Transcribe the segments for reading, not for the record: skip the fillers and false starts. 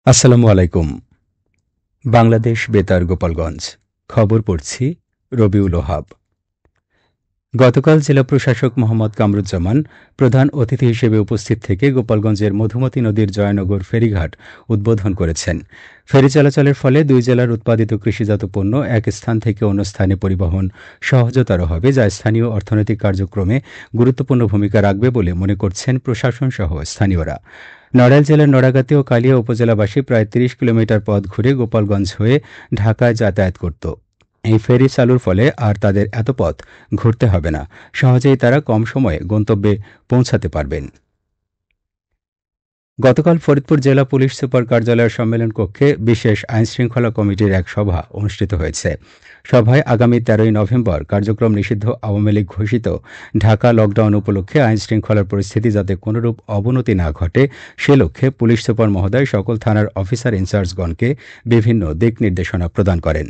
আসসালামু আলাইকুম। বাংলাদেশ বেতার গোপালগঞ্জ খবর পড়ছি রবিউল ওহাব। গতকাল জেলা প্রশাসক মোহাম্মদ কামরুজ্জামান প্রধান অতিথি হিসেবে উপস্থিত থেকে গোপালগঞ্জের মধুমতি নদীর জয়নগর ফেরিঘাট উদ্বোধন করেছেন। ফেরি চলাচলের ফলে দুই জেলার উৎপাদিত কৃষিজাত পণ্য এক স্থান থেকে অন্য স্থানে পরিবহন সহজতর হবে, যা স্থানীয় অর্থনৈতিক কার্যক্রমে গুরুত্বপূর্ণ ভূমিকা রাখবে বলে মনে করছেন প্রশাসন সহ স্থানীয়রা। নড়াইল জেলার নড়াগাতি ও কালিয়া উপজেলাবাসী প্রায় ৩০ কিলোমিটার পথ ঘুরে গোপালগঞ্জ হয়ে ঢাকায় যাতায়াত করত। এই ফেরি চালুর ফলে আর তাদের এত পথ ঘুরতে হবে না, সহজেই তারা কম সময়ে গন্তব্যে পৌঁছাতে পারবেন। গতকাল ফরিদপুর জেলা পুলিশ সুপার কার্যালয়ের সম্মেলন কক্ষে বিশেষ আইনশৃঙ্খলা কমিটির এক সভা অনুষ্ঠিত হয়েছে। সভায় আগামী ১৩ই নভেম্বর কার্যক্রম নিষিদ্ধ আওয়ামী লীগ ঘোষিত ঢাকা লকডাউন উপলক্ষে আইনশৃঙ্খলার পরিস্থিতি যাতে কোনরূপ অবনতি না ঘটে সে লক্ষ্যে পুলিশ সুপার মহোদয় সকল থানার অফিসার ইনচার্জগণকে বিভিন্ন দিক নির্দেশনা প্রদান করেন।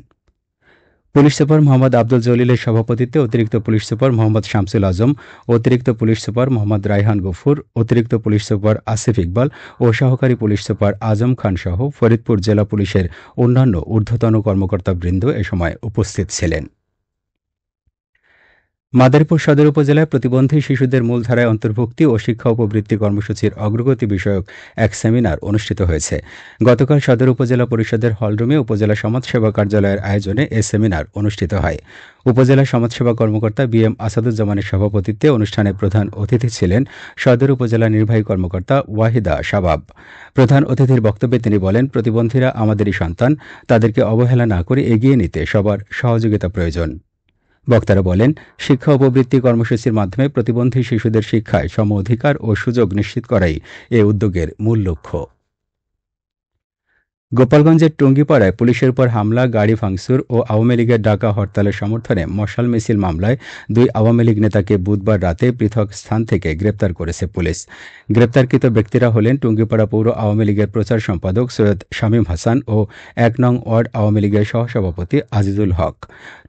পুলিশ সুপার মোহাম্মদ আব্দুল জলিলের সভাপতিত্বে অতিরিক্ত পুলিশ সুপার মোহাম্মদ শামসুল আজম, অতিরিক্ত পুলিশ সুপার মোহাম্মদ রায়হান গফুর, অতিরিক্ত পুলিশ সুপার আসিফ ইকবাল ও সহকারী পুলিশ সুপার আজম খান সহ ফরিদপুর জেলা পুলিশের অন্যান্য ঊর্ধ্বতন কর্মকর্তাবৃন্দ এ সময় উপস্থিত ছিলেন। মাদারীপুর সদর উপজেলায় প্রতিবন্ধী শিশুদের মূলধারায় অন্তর্ভুক্তি ও শিক্ষা উপবৃত্তি কর্মসূচির অগ্রগতি বিষয়ক এক সেমিনার অনুষ্ঠিত হয়েছে। গতকাল সদর উপজেলা পরিষদের হলরুমে উপজেলা সমাজসেবা কার্যালয়ের আয়োজনে এ সেমিনার অনুষ্ঠিত হয়। উপজেলা সমাজসেবা কর্মকর্তা বিএম আসাদুজ্জামানের সভাপতিত্বে অনুষ্ঠানে প্রধান অতিথি ছিলেন সদর উপজেলা নির্বাহী কর্মকর্তা ওয়াহিদা শাবাব। প্রধান অতিথির বক্তব্যে তিনি বলেন, প্রতিবন্ধীরা আমাদেরই সন্তান, তাদেরকে অবহেলা না করে এগিয়ে নিতে সবার সহযোগিতা প্রয়োজন। বক্তারা বলেন, শিক্ষা উপবৃত্তি কর্মসূচির মাধ্যমে প্রতিবন্ধী শিশুদের শিক্ষায় সম অধিকার ও সুযোগ নিশ্চিত করাই এ উদ্যোগের মূল লক্ষ্য। গোপালগঞ্জের টুঙ্গিপাড়ায় পুলিশের উপর হামলা, গাড়ি ভাঙচুর ও আওয়ামী লীগের ডাকা হরতালের সমর্থনে মশাল মিছিল মামলায় দুই আওয়ামী লীগ নেতাকে বুধবার রাতে পৃথক স্থান থেকে গ্রেপ্তার করেছে পুলিশ। গ্রেপ্তারকৃত ব্যক্তিরা হলেন টুঙ্গিপাড়া পৌর আওয়ামী লীগের প্রচার সম্পাদক সৈয়দ শামীম হাসান ও ১ নং ওয়ার্ড আওয়ামী লীগের সহসভাপতি আজিজুল হক।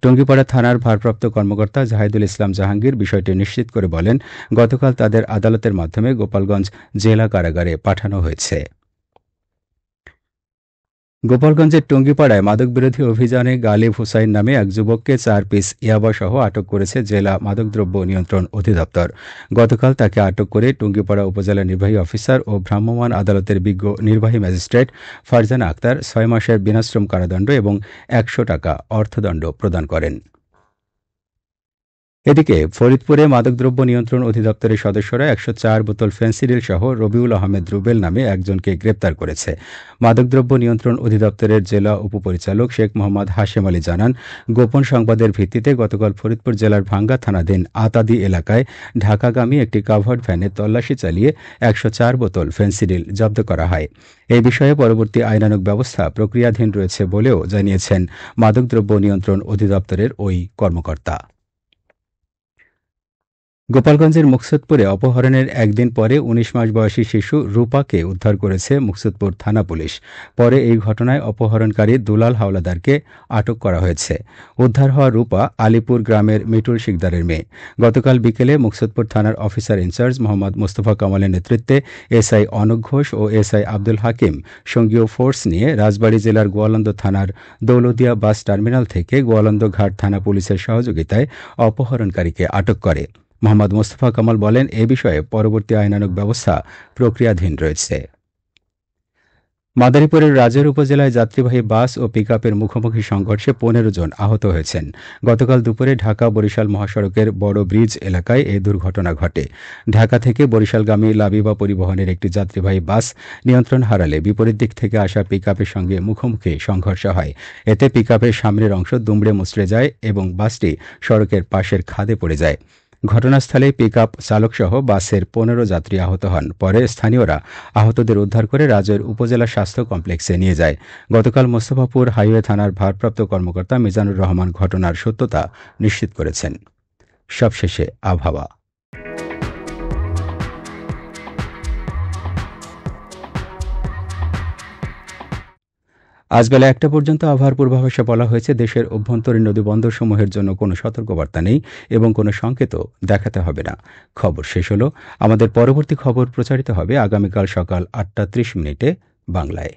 টুঙ্গিপাড়া থানার ভারপ্রাপ্ত কর্মকর্তা জাহিদুল ইসলাম জাহাঙ্গীর বিষয়টি নিশ্চিত করে বলেন, গতকাল তাদের আদালতের মাধ্যমে গোপালগঞ্জ জেলা কারাগারে পাঠানো হয়েছে। গোপালগঞ্জের টুঙ্গিপাড়ায় মাদকবিরোধী অভিযানে গালিব হুসাইন নামে এক যুবককে ৪ পিস ইয়াবাসহ আটক করেছে জেলা মাদকদ্রব্য নিয়ন্ত্রণ অধিদপ্তর। গতকাল তাকে আটক করে টুঙ্গিপাড়া উপজেলা নির্বাহী অফিসার ও ভ্রাম্যমাণ আদালতের বিজ্ঞ নির্বাহী ম্যাজিস্ট্রেট ফারজানা আক্তার ৬ মাসের বিনাশ্রম কারাদণ্ড এবং ১০০ টাকা অর্থদণ্ড প্রদান করেন। এদিকে ফরিদপুরে মাদকদ্রব্য নিয়ন্ত্রণ অধিদপ্তরের সদস্যরা ১০৪ বোতল ফেন্সিডিল সহ রবিউল আহমেদ রুবেল নামে একজনকে গ্রেপ্তার করেছে। মাদকদ্রব্য নিয়ন্ত্রণ অধিদপ্তরের জেলা উপপরিচালক শেখ মোহাম্মদ হাশেম আলী জানান, গোপন সংবাদের ভিত্তিতে গতকাল ফরিদপুর জেলার ভাঙ্গা থানাধীন আতাদি এলাকায় ঢাকাগামী একটি কাভার্ড ভ্যানে তল্লাশি চালিয়ে ১০৪ বোতল ফেন্সিডিল জব্দ করা হয়। এই বিষয়ে পরবর্তী আইনানুগ ব্যবস্থা প্রক্রিয়াধীন রয়েছে বলেও জানিয়েছেন মাদকদ্রব্য নিয়ন্ত্রণ অধিদপ্তরের ওই কর্মকর্তা। গোপালগঞ্জের মুকসুদপুরে অপহরণের একদিন পরে ১৯ মাস বয়সী শিশু রূপাকে উদ্ধার করেছে মুকসুদপুর থানা পুলিশ। পরে এই ঘটনায় অপহরণকারী দুলাল হাওলাদারকে আটক করা হয়েছে। উদ্ধার হওয়া রূপা আলিপুর গ্রামের মিটুল শিকদারের মেয়ে। গতকাল বিকেলে মুকসুদপুর থানার অফিসার ইনচার্জ মোহাম্মদ মোস্তফা কামালের নেতৃত্বে এসআই অনূপ ঘোষ ও এসআই আব্দুল হাকিম সঙ্গীয় ফোর্স নিয়ে রাজবাড়ী জেলার গোয়ালন্দ থানার দৌলদিয়া বাস টার্মিনাল থেকে গোয়ালন্দ ঘাট থানা পুলিশের সহযোগিতায় অপহরণকারীকে আটক করে। মোহাম্মদ মোস্তফা কামাল বলেন, এ বিষয়ে পরবর্তী আইনানুগ ব্যবস্থা প্রক্রিয়াধীন রয়েছে। মাদারীপুরের রাজৈর উপজেলায় যাত্রীবাহী বাস ও পিকআপের মুখোমুখি সংঘর্ষে ১৫ জন আহত হয়েছেন। গতকাল দুপুরে ঢাকা বরিশাল মহাসড়কের বড় ব্রিজ এলাকায় এ দুর্ঘটনা ঘটে। ঢাকা থেকে বরিশালগামী লাবিবা পরিবহনের একটি যাত্রীবাহী বাস নিয়ন্ত্রণ হারালে বিপরীত দিক থেকে আসা পিকআপের সঙ্গে মুখোমুখি সংঘর্ষ হয়। এতে পিকআপের সামনের অংশ দুমড়ে মুচড়ে যায় এবং বাসটি সড়কের পাশের খাদে পড়ে যায়। ঘটনাস্থলে পিকআপ চালকসহ বাসের ১৫ যাত্রী আহত হন। পরে স্থানীয়রা আহতদের উদ্ধার করে রাজৈর উপজেলা স্বাস্থ্য কমপ্লেক্সে নিয়ে যায়। গতকাল মোস্তফাপুর হাইওয়ে থানার ভারপ্রাপ্ত কর্মকর্তা মিজানুর রহমান ঘটনার সত্যতা নিশ্চিত করেছেন। সবশেষে আবহাওয়া। আজ বেলা ১টা পর্যন্ত আবহাওয়ার পূর্বাভাসে বলা হয়েছে, দেশের অভ্যন্তরীণ নদীবন্দরসমূহের জন্য কোনো সতর্কবার্তা নেই এবং কোনো সংকেতও দেখাতে হবে না। খবর শেষ হলো। আমাদের পরবর্তী খবর প্রচারিত হবে আগামীকাল সকাল ৮টা ৩০ মিনিটে বাংলায়।